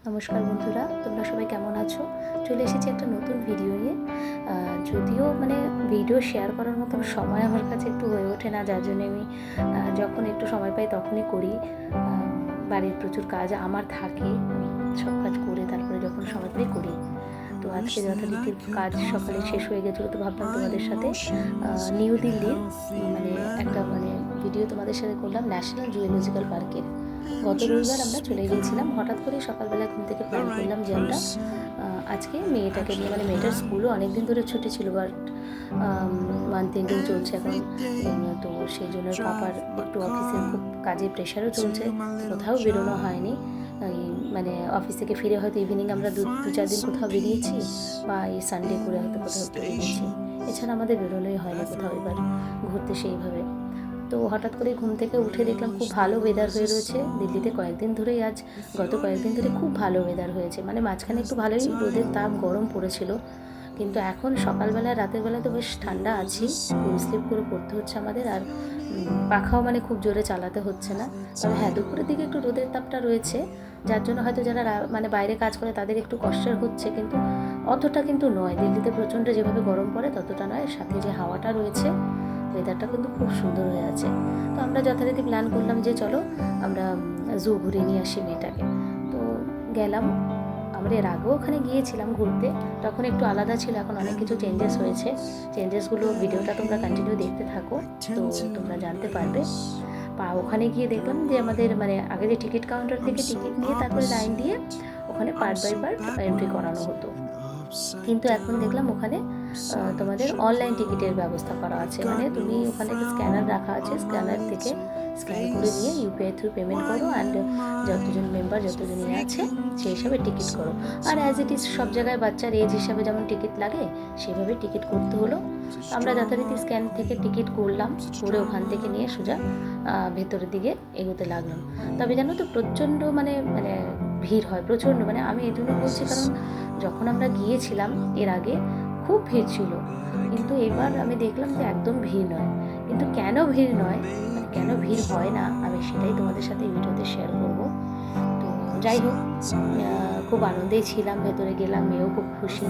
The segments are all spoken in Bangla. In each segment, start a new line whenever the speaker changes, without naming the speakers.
নমস্কার বন্ধুরা, তোমরা সবাই কেমন আছো? চলে এসেছি একটা নতুন ভিডিও নিয়ে। যদিও ভিডিও শেয়ার করার মতন সময় আমার কাছে একটু হয়ে ওঠে না, যার জন্য আমি যখন একটু সময় পাই তখনই করি। বাড়ির প্রচুর কাজ আমার থাকে, আমি সব কাজ করে তারপরে যখন সময় পাই করি। তো আজকে যথারীতি কাজ সকালে শেষ হয়ে গেছিলো, তো ভাবলাম তোমাদের সাথে নিউ দিল্লির একটা ভিডিও তোমাদের সাথে করলাম ন্যাশনাল জুওলজিক্যাল পার্কের। গত রবিবার আমরা চলে গিয়েছিলাম, হঠাৎ করে সকালবেলা ঘুম থেকে প্ল্যান করলাম যে আমরা আজকে মেয়েটাকে নিয়ে, মেয়েটার স্কুলও অনেকদিন ধরে ছুটি ছিল, বাট মান্থ এন্ডিং চলছে এখন, তো সেই জন্য পাপার একটু অফিসের খুব কাজের প্রেশারও চলছে, কোথাও বেরোনো হয়নি। অফিস থেকে ফিরে হয়তো ইভিনিং আমরা দু চার দিন কোথাও বেরিয়েছি, বা এই সানডে করে হয়তো কোথাও একটু বেরিয়েছি, এছাড়া আমাদের বেরোনোই হয় না কোথাও এবার ঘুরতে সেইভাবে। তো হঠাৎ করে ঘুম থেকে উঠে দেখলাম খুব ভালো ওয়েদার হয়ে রয়েছে দিল্লিতে কয়েকদিন ধরেই, গত কয়েকদিন ধরে খুব ভালো ওয়েদার হয়েছে, মাঝখানে একটু ভালোই রোদের তাপ গরম পড়েছিল, কিন্তু এখন সকালবেলা রাতের বেলা তো বেশ ঠান্ডা আছি, ফুল স্লিপ করে পড়তে হচ্ছে আমাদের, আর পাখাও খুব জোরে চালাতে হচ্ছে না। তবে হ্যাঁ, দুপুরের দিকে একটু রোদের তাপটা রয়েছে, যার জন্য হয়তো যারা বাইরে কাজ করে তাদের একটু কষ্টের হচ্ছে, কিন্তু অতটা কিন্তু নয়। দিল্লিতে প্রচণ্ড যেভাবে গরম পড়ে ততটা নয়, সাথে যে হাওয়াটা রয়েছে, ওয়েদারটা কিন্তু খুব সুন্দর হয়ে আছে। তো আমরা যথারীতি প্ল্যান করলাম যে চলো আমরা জু ঘুরে নিয়ে আসি মেয়েটাকে। তো গেলাম, আমরা এর আগেও ওখানে গিয়েছিলাম ঘুরতে, তখন একটু আলাদা ছিল, এখন অনেক কিছু চেঞ্জেস হয়েছে। চেঞ্জেসগুলো ভিডিওটা তোমরা কন্টিনিউ দেখতে থাকো, তো তোমরা জানতে পারবে। ওখানে গিয়ে দেখলাম যে আমাদের আগে যে টিকিট কাউন্টার থেকে টিকিট নিয়ে তারপরে লাইন দিয়ে ওখানে পার্ট বাই পার্ট এন্ট্রি করানো হতো, কিন্তু এখন দেখলাম ওখানে তোমাদের অনলাইন টিকিটের ব্যবস্থা করা আছে, তুমি ওখানে স্ক্যানার রাখা আছে, স্ক্যানার থেকে স্ক্যান করে নিয়ে ইউপিআই থ্রু পেমেন্ট করো, অ্যান্ড যতজন মেম্বার যতজন আছে সেই হিসাবে টিকিট করো। আর অ্যাজ ইট ইজ সব জায়গায় বাচ্চার এজ হিসাবে যেমন টিকিট লাগে সেভাবে টিকিট করতে হলো। আমরা যথারীতি স্ক্যান থেকে টিকিট করলাম, করে ওখান থেকে নিয়ে সোজা ভেতরের দিকে এগোতে লাগলাম। তবে জানো তো প্রচণ্ড ভিড় হয় প্রচণ্ড, আমি এই জন্য বলছি কারণ যখন আমরা গিয়েছিলাম এর আগে খুব ভিড় ছিল, কিন্তু এবার আমি দেখলাম যে একদম ভিড় নয়। কিন্তু কেন ভিড় নয়, কেন ভিড় হয় না, আমি সেটাই তোমাদের সাথে ভিডিওতে শেয়ার করব। তো যাই হোক, খুব আনন্দেই ছিলাম, ভেতরে গেলাম, মেয়েও খুব খুশি,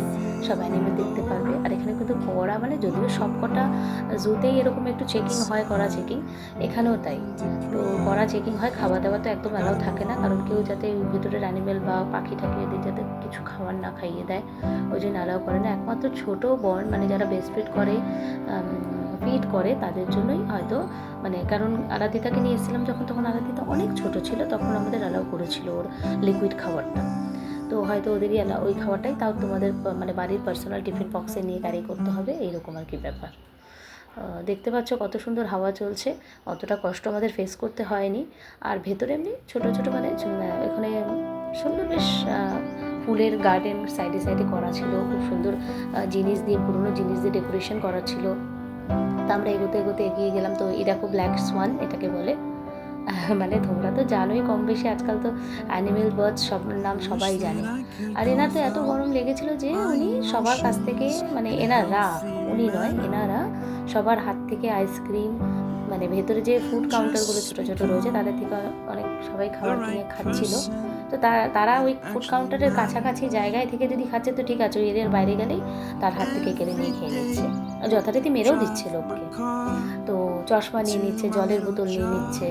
সব অ্যানিমেল দেখতে পারবে। আর এখানে কিন্তু কড়া যদিও সব কটা জুতেই এরকম একটু চেকিং হয়, কড়া চেকিং, এখানেও তাই। তো কড়া চেকিং হয়, খাওয়া দাওয়া তো একদম অ্যালাউ থাকে না, কারণ কেউ যাতে ভেতরের অ্যানিমেল বা পাখি টাকি এদের যাতে কিছু খাবার না খাইয়ে দেয়, ওই জন্য অ্যালাউ করে না। একমাত্র ছোটো বর্ন যারা ব্রেস্ট ফিড করে, ফিড করে তাদের জন্যই হয়তো, কারণ আরাধিতাকে নিয়ে এসেছিলাম যখন, তখন আরাধিতা অনেক ছোট ছিল, তখন আমাদের অ্যালাউ করেছিল ওর লিকুইড খাবারটা, তো হয়তো ওদেরই ওই খাবারটাই, তাও তোমাদের বাড়ির পার্সোনাল টিফিন বক্সে নিয়ে ক্যারি করতে হবে, এইরকম আর কি ব্যাপার। দেখতে পাচ্ছ কত সুন্দর হাওয়া চলছে, অতটা কষ্ট আমাদের ফেস করতে হয়নি। আর ভেতরে এমনি ছোটো ছোটো এখানে সুন্দর বেশ ফুলের গার্ডেন সাইডে সাইডে করা ছিল, খুব সুন্দর জিনিস দিয়ে, পুরনো জিনিস দিয়ে ডেকোরেশন করা ছিল। তা আমরা এগোতে এগোতে এগিয়ে গেলাম। তো এই দেখো ব্ল্যাক সোয়ান এটাকে বলে, তোমরা তো জানোই কম বেশি, আজকাল তো অ্যানিমেল বার্ডস সব নাম সবাই জানে। আর এনার তো এত গরম লেগেছিল যে উনি সবার কাছ থেকে উনি নয়, এনারা সবার হাত থেকে আইসক্রিম, ভেতরে যে ফুড কাউন্টারগুলো ছোটো ছোটো রয়েছে তাদের থেকে অনেক সবাই খাবার কিনে খাচ্ছিল। তো তারা ওই ফুড কাউন্টারের কাছাকাছি জায়গায় থেকে যদি খাচ্ছে তো ঠিক আছে, ওই এরিয়ার বাইরে গেলেই তার হাত থেকে কেড়ে নিয়ে খেয়ে নিচ্ছে, যথারীতি মেরেও দিচ্ছে লোককে। তো চশমা নিয়ে নিচ্ছে, জলের বোতল নিয়ে নিচ্ছে,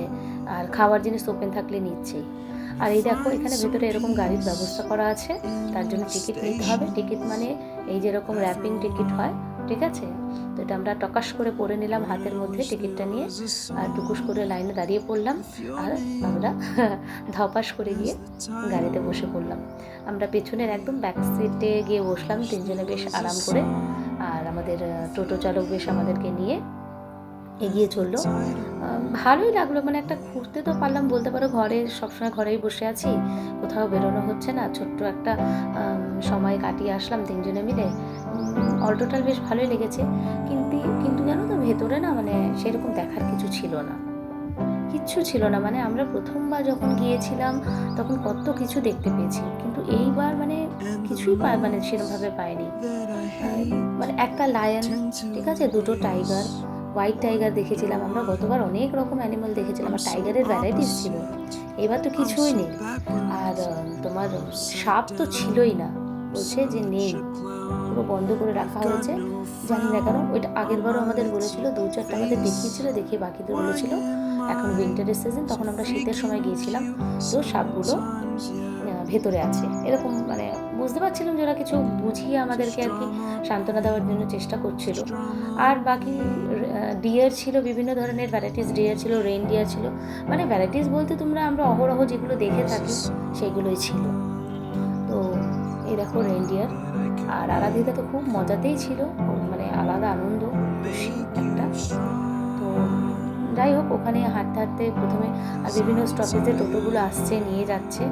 আর খাওয়ার জিনিস ওপেন থাকলে নিচ্ছেই। আর এই দেখো এখানে ভেতরে এরকম গাড়ির ব্যবস্থা করা আছে, তার জন্য টিকিট নিতে হবে। টিকিট এই যেরকম র্যাপিং টিকিট হয়, ঠিক আছে, তো এটা আমরা টকাশ করে পরে নিলাম হাতের মধ্যে টিকিটটা নিয়ে, আর টুকুস করে লাইনে দাঁড়িয়ে পড়লাম, আর আমরা ধপাস করে গিয়ে গাড়িতে বসে পড়লাম। আমরা পেছনের একদম ব্যাক সিটে গিয়ে বসলাম তিনজনে বেশ আরাম করে, আর আমাদের টোটো চালক বেশ আমাদেরকে নিয়ে এগিয়ে চললো। ভালোই লাগলো, একটা ঘুরতে তো পারলাম বলতে পারো, সবসময় ঘরেই বসে আছি, কোথাও বেরোনো হচ্ছে না, ছোট্ট একটা সময় কাটিয়ে আসলাম তিনজনে মিলে। অল টোটাল বেশ ভালোই লেগেছে, কিন্তু জানো তো ভেতরে না সেরকম দেখার কিছু ছিল না, কিচ্ছু ছিল না। আমরা প্রথমবার যখন গিয়েছিলাম তখন কত কিছু দেখতে পেয়েছি, কিন্তু এইবার কিছুই সেরকমভাবে পাইনি। একটা লায়ন, ঠিক আছে, দুটো টাইগার, হোয়াইট টাইগার দেখেছিলাম আমরা, গতবার অনেক রকম অ্যানিমাল দেখেছিলাম, আর টাইগারের ভ্যারাইটিস ছিল, এবার তো কিছুই নেই। আর তোমার সাপ তো ছিলই না, বলছে যে নেই, পুরো বন্ধ করে রাখা হয়েছে, জানি না কেন। ওইটা আগেরবারও আমাদের বলেছিল, 2-4টা আমাদের দেখিয়েছিল, দেখিয়ে বাকিদের বলেছিল এখন উইন্টারের সিজন, তখন আমরা শীতের সময় গিয়েছিলাম, তো সাপগুলো ভেতরে আছে এরকম, মানে বুঝতে পারছিলাম যে ওরা কিছু বুঝিয়ে আমাদেরকে আর কি সান্ত্বনা দেওয়ার জন্য চেষ্টা করছিল। আর বাকি ডিয়ার ছিল, বিভিন্ন ধরনের ভ্যারাইটিস ডিয়ার ছিল, রেন ডিয়ার ছিল, মানে ভ্যারাইটিস বলতে তোমরা আমরা অহরহ যেগুলো দেখে থাকি সেগুলোই ছিল। তো এই দেখো রেন ডিয়ার। আর আরাধিতা তো খুব মজাতেই ছিল, মানে আলাদা আনন্দ খুশি একটা। তো যাই হোক, ওখানে হাঁটতে হাঁটতে প্রথমে বিভিন্ন স্টপেজে টোটোগুলো আসছে, নিয়ে যাচ্ছে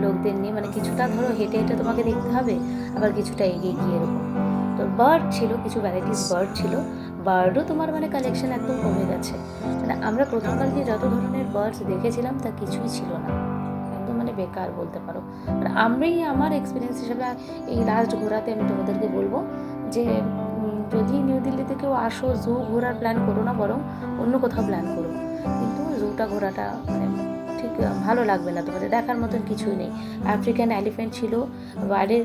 লোকদের নিয়ে, মানে কিছুটা ধরো হেঁটে হেঁটে তোমাকে দেখতে হবে, আবার কিছুটা এগিয়ে গিয়ে এরকম। তো বার্ড ছিল, কিছু ভ্যারাইটিস বার্ড ছিল, বার্ডও তোমার মানে কালেকশন একদম কমে গেছে, মানে আমরা প্রথমকার দিয়ে যত ধরনের বার্ডস দেখেছিলাম তা কিছুই ছিল না, একদম মানে বেকার বলতে পারো। মানে আমরাই, আমার এক্সপিরিয়েন্স হিসেবে এই লাস্ট ঘোরাতে আমি তোমাদেরকে বলবো যে যদি নিউ দিল্লিতে কেউ আসো, জু ঘোরার প্ল্যান করো না, বরং অন্য কোথাও প্ল্যান করো, কিন্তু জুটা ঘোরাটা মানে ঠিক ভালো লাগবে না তোমাদের, দেখার মতন কিছুই নেই। আফ্রিকান এলিফ্যান্ট ছিল, বার্ডের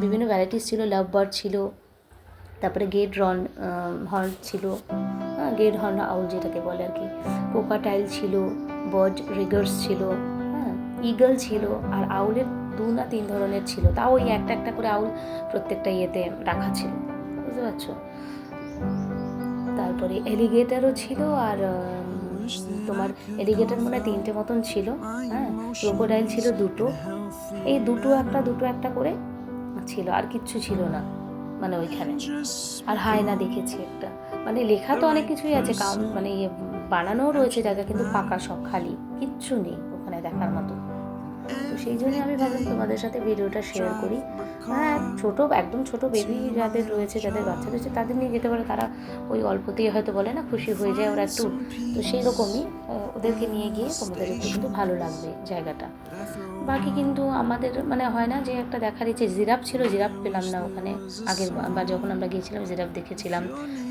বিভিন্ন ভ্যারাইটিস ছিল, লাভ বার্ড ছিল, তারপরে গেট হর্ন ছিল, গেট হর্ন আউল যেটাকে বলে আর কি, কোকাটাইল ছিল, বার্ড রিগার্স ছিল, হ্যাঁ, ইগল ছিল, আর আউলের 2 না 3 ধরনের ছিল, তাও ওই একটা একটা করে আউল প্রত্যেকটা ইয়েতে রাখা ছিল, বুঝতে পারছো। তারপরে এলিগেটারও ছিল, আর তোমার এলিগেটার মনে হয় 3টে মতন ছিল, হ্যাঁ, ক্রোকোডাইল ছিল 2টো, এই দুটো একটা করে ছিল, আর কিচ্ছু ছিল না মানে ওইখানে। আর হায়না দেখেছি একটা, মানে লেখা তো অনেক কিছুই আছে, কারণ মানে বানানোও রয়েছে জায়গা, কিন্তু ফাঁকা সব, খালি, কিচ্ছু নেই ওখানে দেখার মতো। তো সেই জন্যই আমি ভাবলাম তোমাদের সাথে ভিডিওটা শেয়ার করি। হ্যাঁ, একদম ছোট বেবি যাদের রয়েছে, যাদের বাচ্চা রয়েছে, তাদের নিয়ে যেতে পারে, তারা ওই অল্পতেই হয়তো বলে না খুশি হয়ে যায় ওরা একটু, তো সেই রকমই ওদেরকে নিয়ে গিয়ে তোমাদের একটু কিন্তু ভালো লাগবে জায়গাটা। বাকি কিন্তু আমাদের মানে হয় না যে একটা দেখার ইচ্ছে, জিরাফ ছিল, জিরাফ পেলাম না ওখানে, আগের বা যখন আমরা গিয়েছিলাম জিরাফ দেখেছিলাম,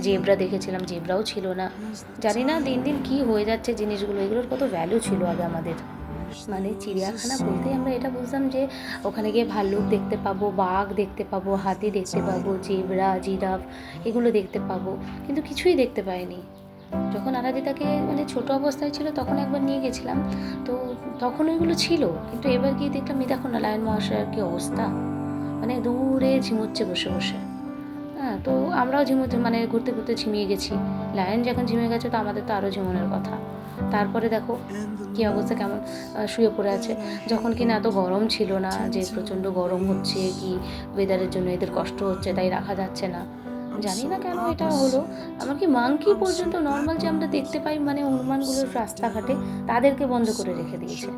জেব্রা দেখেছিলাম, জেব্রাও ছিল না। জানি না দিন দিন কী হয়ে যাচ্ছে জিনিসগুলো, এগুলোর কত ভ্যালু ছিল আগে আমাদের, মানে চিড়িয়াখানা বলতেই আমরা এটা বুঝতাম যে ওখানে গিয়ে ভাল্লুক দেখতে পাবো, বাঘ দেখতে পাবো, হাতি দেখতে পাবো, জেব্রা, জিরাফ এগুলো দেখতে পাবো, কিন্তু কিছুই দেখতে পাইনি। যখন আরাধিতাকে মানে ছোট অবস্থায় ছিল তখন একবার নিয়ে গেছিলাম, তো তখন ওইগুলো ছিল, কিন্তু এবার গিয়ে দেখলাম এই দেখো না লায়ন মহাশয়ের কী অবস্থা, মানে দূরে ঝিমুচ্ছে বসে বসে। হ্যাঁ, তো আমরাও ঝিমুতে মানে ঘুরতে ঘুরতে ঝিমিয়ে গেছি, লায়ন যখন ঝিমিয়ে গেছে তো আমাদের তো আরও ঝিমানোর কথা। তারপরে দেখো কী অবস্থা, কেমন শুয়ে পড়ে আছে, যখন কিনা এত গরম ছিল না, যে প্রচণ্ড গরম হচ্ছে কি ওয়েদারের জন্য এদের কষ্ট হচ্ছে তাই রাখা যাচ্ছে না, জানি না কেন এটা হলো। এমনকি মাংকি পর্যন্ত নর্মাল যে আমরা দেখতে পাই মানে হনুমানগুলোর রাস্তাঘাটে, তাদেরকে বন্ধ করে রেখে দিয়েছে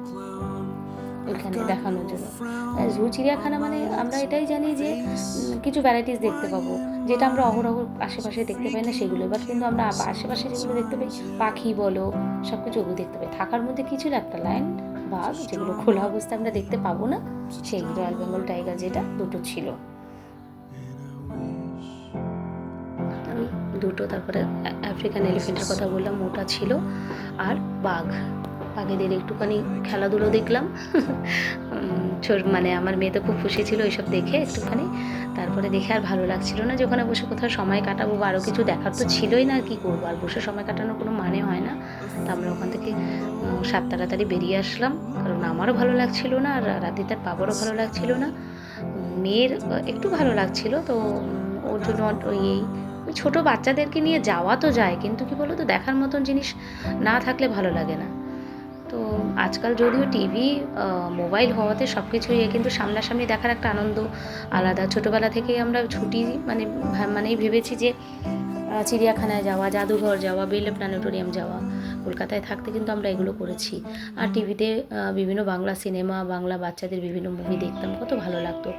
ওইখানে দেখানোর জন্য। জু চিড়িয়াখানা মানে আমরা এটাই জানি যে কিছু ভ্যারাইটিস দেখতে পাবো, যেটা আমরা অহরহ আশেপাশে দেখতে পাই না সেগুলো, এবার কিন্তু আমরা আশেপাশে যেগুলো দেখতে পাই, পাখি বলো সব কিছু ওগুলো দেখতে পাই। থাকার মধ্যে কি ছিল, একটা লায়ন, বাঘ, যেগুলো খোলা অবস্থায় আমরা দেখতে পাবো না, সেইগুলো রয়্যাল বেঙ্গল টাইগার যেটা 2টো ছিল, ওই 2টো। তারপরে আফ্রিকান এলিফেন্টের কথা বললাম, ওটা ছিল, আর বাঘেদের একটুখানি খেলাধুলো দেখলাম মানে আমার মেয়ে তো খুব খুশি ছিল এইসব দেখে একটুখানি, তারপরে দেখে আর ভালো লাগছিল না যে ওখানে বসে কোথাও সময় কাটাবো, বা আরও কিছু দেখার তো ছিলই না, আর কী করবো, আর বসে সময় কাটানোর কোনো মানে হয় না। তো আমরা ওখান থেকে তাড়াতাড়ি বেরিয়ে আসলাম, কারণ আমারও ভালো লাগছিল না, আর রাধিতার বাবারও ভালো লাগছিল না, মেয়ের একটু ভালো লাগছিল, তো ওর জন্য ওই ছোটো বাচ্চাদেরকে নিয়ে যাওয়া তো যায়, কিন্তু কি বলো তো, দেখার মতন জিনিস না থাকলে ভালো লাগে না। তো আজকাল যদিও টিভি মোবাইল হওয়াতে সব কিছুই, কিন্তু সামনাসামনি দেখার একটা আনন্দ আলাদা। ছোটোবেলা থেকেই আমরা ছুটি মানেই ভেবেছি যে চিড়িয়াখানায় যাওয়া, জাদুঘর যাওয়া, বেলে প্ল্যানেটোরিয়াম যাওয়া, কলকাতায় থাকতে কিন্তু আমরা এগুলো করেছি। আর টিভিতে বিভিন্ন বাংলা সিনেমা, বাংলা বাচ্চাদের বিভিন্ন মুভি দেখতাম, কত ভালো লাগতো।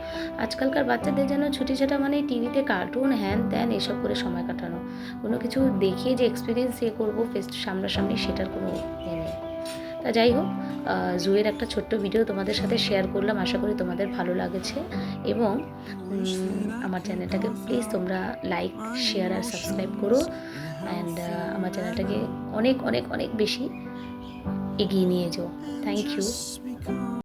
আজকালকার বাচ্চাদের যেন ছুটি ছাটা মানে টিভিতে কার্টুন, হ্যান ত্যান এসব করে সময় কাটানো, কোনো কিছু দেখিয়ে যে এক্সপিরিয়েন্স করবো সামনাসামনি, সেটার কোনো নেই। তা তা যাই হোক, জুয়ের একটা ছোট্ট ভিডিও তোমাদের সাথে শেয়ার করলাম, আশা করি তোমাদের ভালো লাগেছে। এবং আমার চ্যানেলটাকে প্লিজ তোমরা লাইক, শেয়ার আর সাবস্ক্রাইব করো। অ্যান্ড আমার চ্যানেলটাকে অনেক অনেক অনেক বেশি এগিয়ে নিয়ে যাও। Thank you.